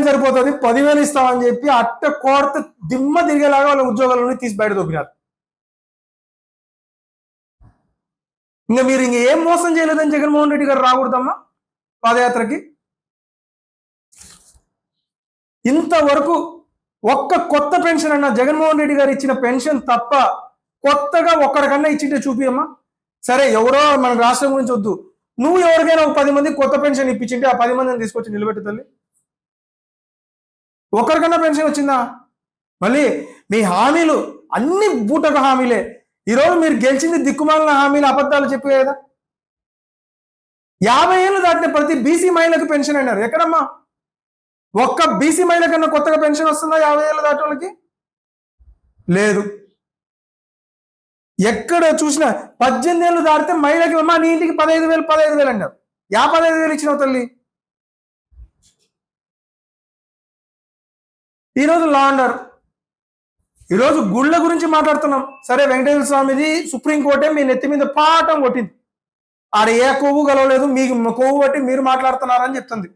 సరిపోతుంది 10,000 ఇస్తామని చెప్పి అట్ట కోర్త దిమ్మ తిరిగేలాగా వాళ్ళ ఉద్యోగాలను తీసి బయట దొబ్బినారు. ఇంకా మీరు ఏం మోసం చేయలేదని జగన్మోహన్ రెడ్డి గారు రాకూడదమ్మా పాదయాత్రకి. ఇంతవరకు ఒక్క కొత్త పెన్షన్ అన్న జగన్మోహన్ రెడ్డి గారు ఇచ్చిన పెన్షన్ తప్ప కొత్తగా ఒక్కడికన్నా ఇచ్చింటే చూపియమ్మా. సరే ఎవరో మన రాష్ట్రం గురించి వద్దు, నువ్వు ఎవరికైనా ఒక 10 మందికి కొత్త పెన్షన్ ఇప్పించింటే ఆ 10 మందిని తీసుకొచ్చి నిలబెట్టు తల్లి. ఒక్కరికన్నా పెన్షన్ వచ్చిందా? మళ్ళీ మీ హామీలు అన్ని బూటక హామీలే. ఈరోజు మీరు గెలిచింది దిక్కుమాలిన హామీలు, అబద్ధాలు చెప్పే కదా. 50 ఏళ్ళు దాటిన ప్రతి బీసీ మహిళకు పెన్షన్ అన్నారు. ఎక్కడమ్మా? ఒక్క బీసీ మహిళ కన్నా కొత్తగా పెన్షన్ వస్తుందా 50 ఏళ్ళు దాటి వాళ్ళకి? లేదు. ఎక్కడ చూసినా 18 ఏళ్ళు దాటితే మహిళకి అమ్మా నీ ఇంటికి 15,000 అన్నారు. 15,000 ఇచ్చినావు తల్లి. ఈరోజు లా అండ్ ఆర్డర్, ఈరోజు గుళ్ళ గురించి మాట్లాడుతున్నాం. సరే వెంకటేశ్వర స్వామిది సుప్రీంకోర్టే మీ నెత్తి మీద పాఠం కొట్టింది. ఆడ ఏ కొవ్వు గలవలేదు, మీకు కొవ్వు బట్టి మీరు మాట్లాడుతున్నారని చెప్తుంది.